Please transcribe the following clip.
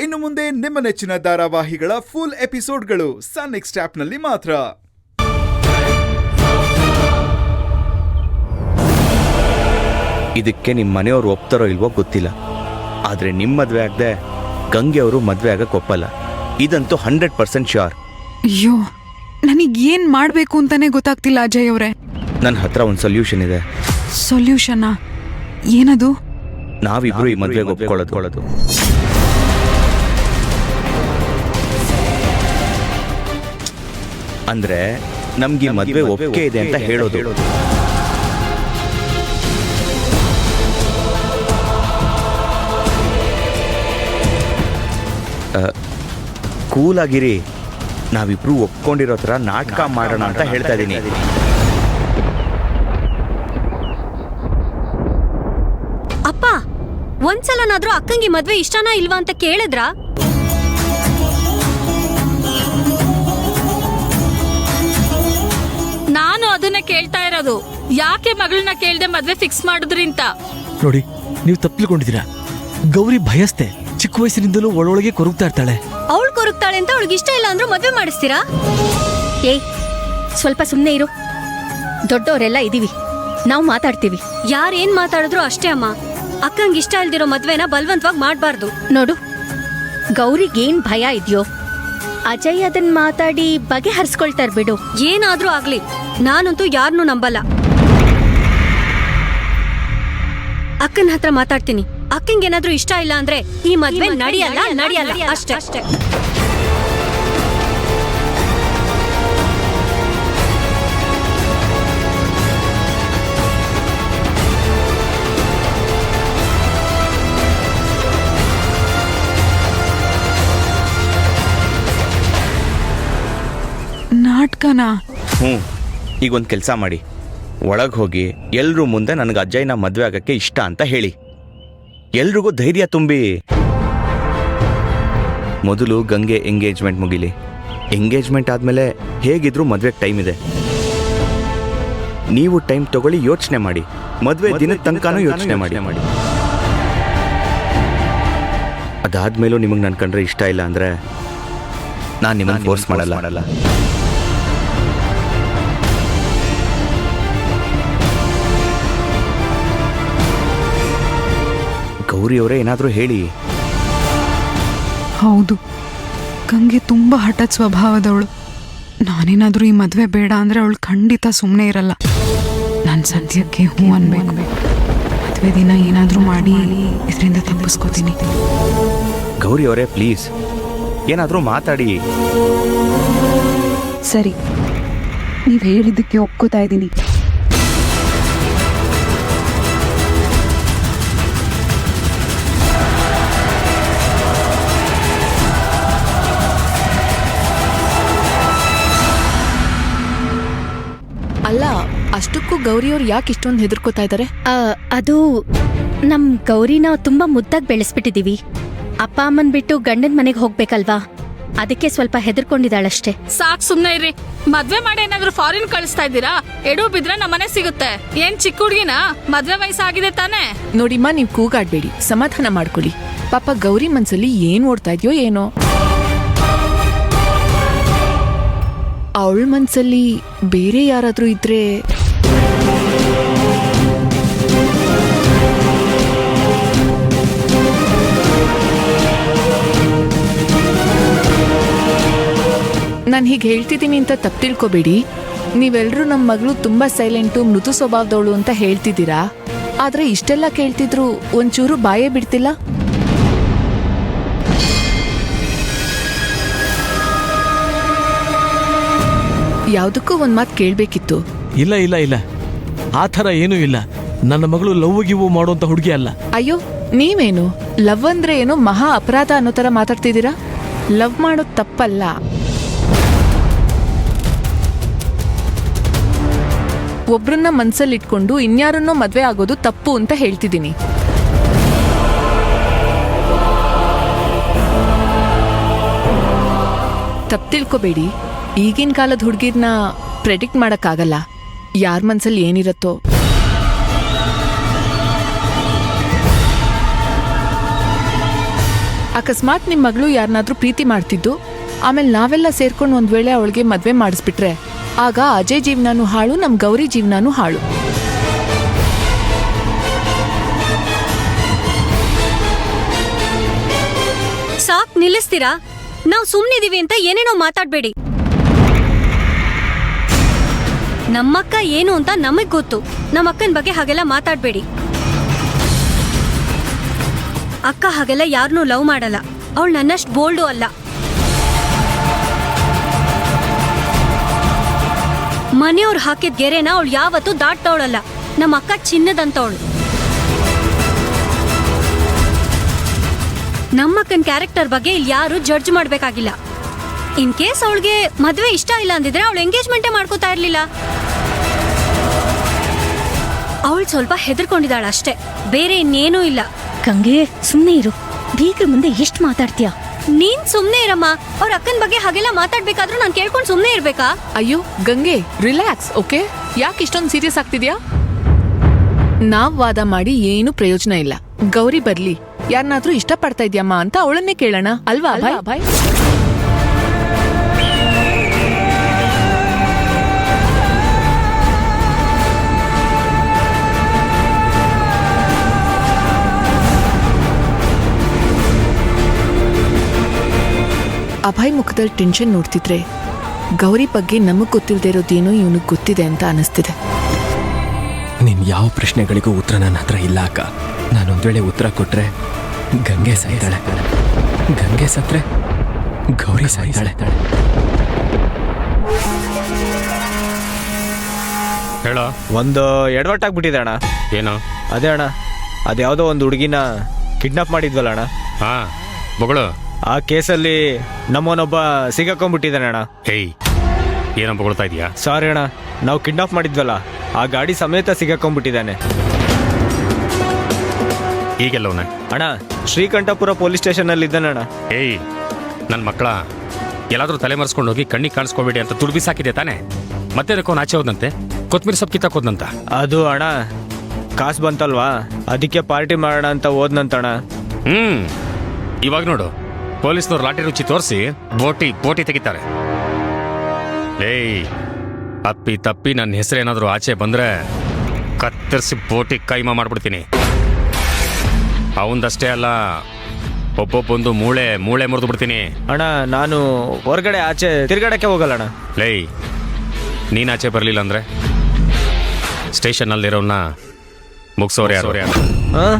ಇನ್ನು ಮುಂದೆ ನಿಮ್ಮ ನೆಚ್ಚಿನ ಧಾರಾವಾಹಿಗಳ ಫುಲ್ ಎಪಿಸೋಡ್ಗಳು ಸನ್ ನೆಕ್ಸ್ಟ್ ಆಪ್ನಲ್ಲಿ ಮಾತ್ರ. ಇದಕ್ಕೆ ನಿಮ್ಮ ಮನೆಯವರು ಒಪ್ತಾರೋ ಇಲ್ವೋ ಗೊತ್ತಿಲ್ಲ, ಆದರೆ ನಿಮ್ಮ ಮದುವೆ ಆಗದೆ ಗಂಗೆ ಅವರು ಮದುವೆ ಆಗಕ್ಕೆ ಒಪ್ಪಲ್ಲ. ಇದಂತೂ 100% ಶ್ಯೂರ್. ಅಯ್ಯೋ, ನನಗೇನ್ ಮಾಡ್ಬೇಕು ಅಂತಾನೆ ಗೊತ್ತಾಗ್ತಿಲ್ಲ ಅಜಯ್ ಅವರೇ. ನನ್ನ ಹತ್ರ ಒಂದು ಸೊಲ್ಯೂಷನ್ ಇದೆ. ಸೊಲ್ಯೂಷನಾ? ಏನದು? ನಾವಿಬ್ರು ಈ ಮದುವೆಗೆ ಒಪ್ಕೊಳ್ಳೋದು. ಅಂದ್ರೆ ನಮ್ಗೆ ಮದುವೆ ಒಪ್ಪಿಗೆ ಇದೆ ಅಂತ ಹೇಳೋದು. ಕೂಲ್ ಆಗಿರಿ, ನಾವಿಬ್ರು ಒಪ್ಕೊಂಡಿರೋ ಥರ ನಾಟಕ ಮಾಡೋಣ ಅಂತ ಹೇಳ್ತಾ ಇದ್ದೀನಿ. ಅಪ್ಪ, ಒಂದ್ಸಲನಾದ್ರೂ ಅಕ್ಕಂಗೆ ಮದ್ವೆ ಇಷ್ಟನಾ ಇಲ್ವಾ ಅಂತ ಕೇಳಿದ್ರ? ನಾನು ಅದನ್ನ ಕೇಳ್ತಾ ಇರೋದು, ಯಾಕೆ ಮಗಳನ್ನ ಕೇಳ್ದೆ ಮದ್ವೆ ಫಿಕ್ಸ್ ಮಾಡಿದ್ರಿ ಅಂತ. ನೋಡಿ, ನೀವು ತಪ್ಪಿಕೊಂಡಿದ್ದೀರಾ. ಗೌರಿ ಭಯಸ್ತೆ, ಚಿಕ್ಕ ವಯಸ್ಸಿನಿಂದಲೂ ಒಳೊಳಗೆ ಕೊರಗ್ತಾ ಇರ್ತಾಳೆ. ಅವಳು ಕೊರಗ್ತಾಳೆ ಅಂತ ಅವಳಿಗೆ ಇಷ್ಟ ಇಲ್ಲ ಅಂದ್ರೂ ಮದ್ವೆ ಮಾಡಿಸ್ತೀರಾ? ಏಯ್, ಸ್ವಲ್ಪ ಸುಮ್ನೆ ಇರು. ದೊಡ್ಡವರೆಲ್ಲ ಇದೀವಿ, ನಾವು ಮಾತಾಡ್ತೀವಿ. ಯಾರೇನ್ ಮಾತಾಡಿದ್ರು ಅಷ್ಟೇ ಅಮ್ಮ. ಅಕ್ಕಂಗೆ ಇಷ್ಟ ಇಲ್ದಿರೋ ಮದ್ವೆನ ಬಲವಂತವಾಗಿ ಮಾಡ್ಬಾರ್ದು. ನೋಡು, ಗೌರಿಗೇನ್ ಭಯ ಇದೆಯೋ ಅಜಯ್ ಅದನ್ ಮಾತಾಡಿ ಬಗೆಹರಿಸ್ಕೊಳ್ತಾರ ಬಿಡು. ಏನಾದ್ರೂ ಆಗ್ಲಿ, ನಾನಂತೂ ಯಾರನ್ನೂ ನಂಬಲ್ಲ. ಅಕ್ಕನ ಹತ್ರ ಮಾತಾಡ್ತೀನಿ. ಅಕ್ಕಂಗೇನಾದ್ರೂ ಇಷ್ಟ ಇಲ್ಲ ಅಂದ್ರೆ ಈ ಮದ್ವೆ ನಡೆಯಲ್ಲ ಅಷ್ಟೇ. ನಾಟಕನಾ? ಈಗ ಒಂದು ಕೆಲಸ ಮಾಡಿ, ಒಳಗೆ ಹೋಗಿ ಎಲ್ರೂ ಮುಂದೆ ನನಗೆ ಅಜ್ಜಯ್ಯನ ಮದುವೆ ಆಗಕ್ಕೆ ಇಷ್ಟ ಅಂತ ಹೇಳಿ. ಎಲ್ರಿಗೂ ಧೈರ್ಯ ತುಂಬಿ. ಮೊದಲು ಗಂಗೆ ಎಂಗೇಜ್ಮೆಂಟ್ ಮುಗಿಲಿ. ಎಂಗೇಜ್ಮೆಂಟ್ ಆದಮೇಲೆ ಹೇಗಿದ್ರೂ ಮದುವೆಗೆ ಟೈಮ್ ಇದೆ. ನೀವು ಟೈಮ್ ತಗೊಳ್ಳಿ, ಯೋಚನೆ ಮಾಡಿ. ಮದುವೆ ದಿನದ ತನಕನೂ ಯೋಚನೆ ಮಾಡಿ. ಅದಾದ್ಮೇಲೂ ನಿಮಗೆ ನನ್ನ ಕಂಡ್ರೆ ಇಷ್ಟ ಇಲ್ಲ ಅಂದರೆ ನಾನು ನಿಮ್ಮನ್ನು ಫೋರ್ಸ್ ಮಾಡಲ್ಲ. ಗೌರಿಯವರೇ ಏನಾದರೂ ಹೇಳಿ. ಹೌದು, ಗಂಗೆ ತುಂಬಾ ಹಠದ ಸ್ವಭಾವದವಳು. ನಾನೇನಾದ್ರೂ ಈ ಮದ್ವೆ ಬೇಡ ಅಂದ್ರೆ ಅವಳು ಖಂಡಿತ ಸುಮ್ಮನೆ ಇರಲ್ಲ. ನಾನು ಸದ್ಯಕ್ಕೆ ಹೂ ಅನ್ಬೇಕು. ಮದ್ವೆ ದಿನ ಏನಾದ್ರೂ ಮಾಡಿ ಇದರಿಂದ ತಪ್ಪಿಸ್ಕೋತೀನಿ. ಗೌರಿಯವರೇ ಪ್ಲೀಸ್, ಏನಾದರೂ ಮಾತಾಡಿ. ಸರಿ, ನೀವು ಹೇಳಿದ್ದಕ್ಕೆ ಒಪ್ಕೋತಾ ಇದ್ದೀನಿ. ಅಲ್ಲ, ಅಷ್ಟಕ್ಕೂ ಗೌರಿಯವ್ರು ಯಾಕೆ ಇಷ್ಟೊಂದು ಹೆದರ್ಕೋತಾ ಇದ್ದಾರೆ? ಅದು ನಮ್ ಗೌರಿನ ತುಂಬಾ ಮುದ್ದಾಗಿ ಬೆಳೆಸ್ಬಿಟ್ಟಿದೀವಿ. ಅಪ್ಪ ಅಮ್ಮನ್ ಬಿಟ್ಟು ಗಂಡನ್ ಮನೆಗೆ ಹೋಗ್ಬೇಕಲ್ವಾ, ಅದಕ್ಕೆ ಸ್ವಲ್ಪ ಹೆದರ್ಕೊಂಡಿದ್ದಾಳಷ್ಟೇ. ಸಾಕ್, ಸುಮ್ನೆ ಇರ್ರಿ. ಮದ್ವೆ ಮಾಡಿ ಏನಾದ್ರೂ ಫಾರಿನ್ ಕಳಿಸ್ತಾ ಇದ್ದೀರಾ? ಎಡು ಬಿದ್ರೆ ನಮ್ಮನೆ ಸಿಗುತ್ತೆ. ಏನ್ ಚಿಕ್ಕ ಹುಡುಗಿನ? ಮದ್ವೆ ವಯಸ್ಸಾಗಿದೆ ತಾನೇ. ನೋಡಿಮ್ಮ, ನೀವು ಕೂಗಾಡ್ಬೇಡಿ, ಸಮಾಧಾನ ಮಾಡ್ಕೊಳ್ಳಿ. ಪಾಪ ಗೌರಿ ಮನ್ಸಲ್ಲಿ ಏನ್ ಓಡ್ತಾ ಇದೆಯೋ ಏನೋ. ಅವಳ ಮನ್ಸಲ್ಲಿ ಬೇರೆ ಯಾರಾದ್ರೂ ಇದ್ರೆ ನಾನು ಹೀಗೆ ಹೇಳ್ತಿದ್ದೀನಿ ಅಂತ ತಪ್ಪು ತಿಳ್ಕೊಬೇಡಿ. ನೀವೆಲ್ಲರೂ ನಮ್ಮ ಮಗಳು ತುಂಬಾ ಸೈಲೆಂಟು, ಮೃದು ಸ್ವಭಾವದವಳು ಅಂತ ಹೇಳ್ತಿದ್ದೀರಾ. ಆದ್ರೆ ಇಷ್ಟೆಲ್ಲ ಕೇಳ್ತಿದ್ರು ಒಂಚೂರು ಬಾಯೇ ಬಿಡ್ತಿಲ್ಲ. ಯಾವುದಕ್ಕೂ ಒಂದ್ ಮಾತು ಕೇಳಬೇಕಿತ್ತು. ಇಲ್ಲ, ಆ ಥರ ಏನೂ ಇಲ್ಲ. ನನ್ನ ಮಗಳು ಲವ್ ಗಿವ್ ಮಾಡುವಂತ ಹುಡುಗಿ ಅಲ್ಲ. ಅಯ್ಯೋ, ನೀವೇನು ಲವ್ ಅಂದ್ರೆ ಏನೋ ಮಹಾ ಅಪರಾಧ ಅನ್ನೋ ತರ ಮಾತಾಡ್ತಿದ್ದೀರಾ? ಲವ್ ಮಾಡೋದು ತಪ್ಪಲ್ಲ. ಒಬ್ರನ್ನ ಮನ್ಸಲ್ಲಿ ಇಟ್ಕೊಂಡು ಇನ್ಯಾರನ್ನೋ ಮದ್ವೆ ಆಗೋದು ತಪ್ಪು ಅಂತ ಹೇಳ್ತಿದ್ದೀನಿ. ತಪ್ಪು ತಿಳ್ಕೊಬೇಡಿ. ಈಗಿನ ಕಾಲದ ಹುಡುಗಿರ್ನ ಪ್ರೆಡಿಕ್ಟ್ ಮಾಡಕ್ಕಾಗಲ್ಲ, ಯಾರ ಮನ್ಸಲ್ಲಿ ಏನಿರತ್ತೋ. ಅಕಸ್ಮಾತ್ ನಿಮ್ ಮಗಳು ಯಾರನ್ನಾದ್ರೂ ಪ್ರೀತಿ ಮಾಡ್ತಿದ್ದು ಆಮೇಲೆ ನಾವೆಲ್ಲ ಸೇರ್ಕೊಂಡು ಒಂದ್ ವೇಳೆ ಅವಳಿಗೆ ಮದ್ವೆ ಮಾಡಿಸ್ಬಿಟ್ರೆ ಆಗ ಅಜಯ್ ಜೀವನಾನು ಹಾಳು ನಮ್ ಗೌರಿ ಜೀವನಾನು ಹಾಳು. ಸಾಕ್ ನಿಲ್ಲಿಸ್ತೀರಾ? ನಾವು ಸುಮ್ನಿದೀವಿ ಅಂತ ಏನೇನೋ ಮಾತಾಡ್ಬೇಡಿ. ನಮ್ಮಕ್ಕ ಏನು ಅಂತ ನಮಗ್ ಗೊತ್ತು. ನಮ್ಮಕ್ಕನ ಬಗ್ಗೆ ಹಾಗೆಲ್ಲ ಮಾತಾಡ್ಬೇಡಿ. ಅಕ್ಕ ಹಾಗೆಲ್ಲ ಯಾರನ್ನೂ ಲವ್ ಮಾಡಲ್ಲ. ಅವಳು ನನ್ನಷ್ಟು ಬೋಲ್ಡು ಅಲ್ಲ. ಮನೆಯವ್ರು ಹಾಕಿದ ಗೆರೆನ ಅವಳು ಯಾವತ್ತೂ ದಾಟ್ತವಳಲ್ಲ. ನಮ್ಮ ಅಕ್ಕ ಚಿನ್ನದಂತವಳು. ನಮ್ಮಕ್ಕನ ಕ್ಯಾರೆಕ್ಟರ್ ಬಗ್ಗೆ ಇಲ್ಲಿ ಯಾರು ಜಡ್ಜ್ ಮಾಡ್ಬೇಕಾಗಿಲ್ಲ. ಇನ್ ಕೇಸ್ ಅವಳಿಗೆ ಮದ್ವೆ ಇಷ್ಟ ಇಲ್ಲ ಅಂದಿದ್ರೆ ಅವಳು ಎಂಗೇಜ್ಮೆಂಟೇ ಮಾಡ್ಕೋತಾ ಇರ್ಲಿಲ್ಲ. ಅವಳು ಸ್ವಲ್ಪ ಹೆದರ್ಕೊಂಡಿದ್ದಾಳ ಅಷ್ಟೇ, ಬೇರೆ ಇನ್ನೇನೂ ಇಲ್ಲ. ಗಂಗೆ ಸುಮ್ನೆ ಇರು. ಬೀಗ್ರ ಮುಂದೆ ಎಷ್ಟು ಮಾತಾಡ್ತೀಯ? ನೀನ್ ಸುಮ್ನೆ ಇರಮ್ಮ. ಅವ್ರ ಅಕ್ಕನ ಬಗ್ಗೆ ಹಾಗೆಲ್ಲ ಮಾತಾಡ್ಬೇಕಾದ್ರೂ ನಾನು ಕೇಳ್ಕೊಂಡು ಸುಮ್ನೆ ಇರ್ಬೇಕಾ? ಅಯ್ಯೋ ಗಂಗೆ, ರಿಲ್ಯಾಕ್ಸ್, ಓಕೆ? ಯಾಕೆ ಇಷ್ಟೊಂದು ಸೀರಿಯಸ್ ಆಗ್ತಿದ್ಯಾ? ನಾವ್ ವಾದ ಮಾಡಿ ಏನು ಪ್ರಯೋಜನ ಇಲ್ಲ. ಗೌರಿ ಬರ್ಲಿ, ಯಾರನ್ನಾದ್ರೂ ಇಷ್ಟ ಪಡ್ತಾ ಇದ್ಯಮ್ಮ ಅಂತ ಅವಳನ್ನೇ ಕೇಳೋಣ ಅಲ್ವಾ ಅಭಯ್? ಅಭಯ್ ಮುಖದಲ್ಲಿ ಟೆನ್ಷನ್ ನೋಡ್ತಿದ್ರೆ ಗೌರಿ ಬಗ್ಗೆ ನಮಗ್ ಗೊತ್ತಿಲ್ಲದೆ ಇರೋದೇನೋ ಇವನಿಗೆ ಗೊತ್ತಿದೆ ಅಂತ ಅನಿಸ್ತಿದೆ. ನಿನ್ ಯಾವ ಪ್ರಶ್ನೆಗಳಿಗೂ ಉತ್ತರ ನನ್ನ ಹತ್ರ ಇಲ್ಲ ಅಕ್ಕ. ನಾನೊಂದ್ ವೇಳೆ ಉತ್ತರ ಕೊಟ್ರೆ ಗಂಗೆ ಸಾಯ್ತಾಳೆ, ಗಂಗೆ ಸತ್ರೆ ಗೌರಿ ಸಾಯ್ತಾಳೆ. ಹೇಳ ಒಂದು ಎಡವಟ್ಟಾಗ್ಬಿಟ್ಟಿದೆ ಅಣ್ಣ. ಏನು? ಅದೇ ಅಣ್ಣ, ಅದ್ಯಾವುದೋ ಒಂದು ಹುಡುಗಿನ ಕಿಡ್ನಾಪ್ ಮಾಡಿದ್ವಲ್ಲ ಅಣ್ಣ. ಹಾ ಬಗಳು. ಆ ಕೇಸಲ್ಲಿ ನಮ್ಮವನೊಬ್ಬ ಸಿಗಾಕೊಂಡ್ಬಿಟ್ಟಿದ್ದಾನೆ ಅಣ್ಣ. ಹೇಯ್, ಏನೋ ಬಗೊಳ್ತಾ ಇದೀಯಾ? ಸಾರಿ ಅಣ್ಣ, ನಾವು ಕಿಡ್ನಾಪ್ ಮಾಡಿದ್ವಲ್ಲ ಆ ಗಾಡಿ ಸಮೇತ ಸಿಗಾಕೊಂಡ್ಬಿಟ್ಟಿದ್ದಾನೆ. ಈಗೆಲ್ಲವನ? ಅಣ್ಣ, ಶ್ರೀಕಂಠಪುರ ಪೊಲೀಸ್ ಸ್ಟೇಷನಲ್ಲಿ ಇದ್ದಾನೆ ಅಣ್ಣ. ಏಯ್, ನನ್ನ ಮಕ್ಕಳ ಎಲ್ಲಾದ್ರೂ ತಲೆ ಮರೆಸ್ಕೊಂಡು ಹೋಗಿ ಕಣ್ಣಿಗೆ ಕಾಣಿಸ್ಕೋಬೇಡಿ ಅಂತ ದುಡ್ಡು ಬಿಸಾಕಿದೆ ತಾನೆ? ಮತ್ತೆ ಅದಕ್ಕೊಂದು ಆಚೆ ಹೋದಂತೆ ಕೊತ್ಮೀರಿ ಸೊಪ್ಪು ಕಿತ್ತಾಕೋದಂತ. ಅದು ಅಣ್ಣ ಕಾಸು ಬಂತಲ್ವಾ, ಅದಕ್ಕೆ ಪಾರ್ಟಿ ಮಾಡೋಣ ಅಂತ ಹೋದ್ನಂತಣ್ಣ. ಇವಾಗ ನೋಡು, ಪೊಲೀಸ್ನವ್ರು ಲಾಟಿ ರುಚಿ ತೋರಿಸಿ ಬೋಟಿ ತೆಗಿತಾರೆ. ಏಯ್, ಅಪ್ಪಿ ತಪ್ಪಿ ನನ್ನ ಹೆಸರೇನಾದ್ರೂ ಆಚೆ ಬಂದ್ರೆ ಕತ್ತರಿಸಿ ಬೋಟಿ ಕೈಮಾ ಮಾಡ್ಬಿಡ್ತೀನಿ. ಅವಂದಷ್ಟೇ ಅಲ್ಲ, ಒಬ್ಬೊಬ್ಬೊಂದು ಮೂಳೆ ಮುರಿದು ಬಿಡ್ತೀನಿ. ಅಣ್ಣ, ನಾನು ಹೊರಗಡೆ ಆಚೆ ತಿರ್ಗಾಡಕ್ಕೆ ಹೋಗಲ್ಲ ಅಣ್ಣ. ಲೇಯ್, ನೀನ್ ಆಚೆ ಬರಲಿಲ್ಲ ಅಂದ್ರೆ ಸ್ಟೇಷನ್ನಲ್ಲಿರೋನ್ನ ಮುಗಿಸೋರು ಯಾರು? ಹಾಂ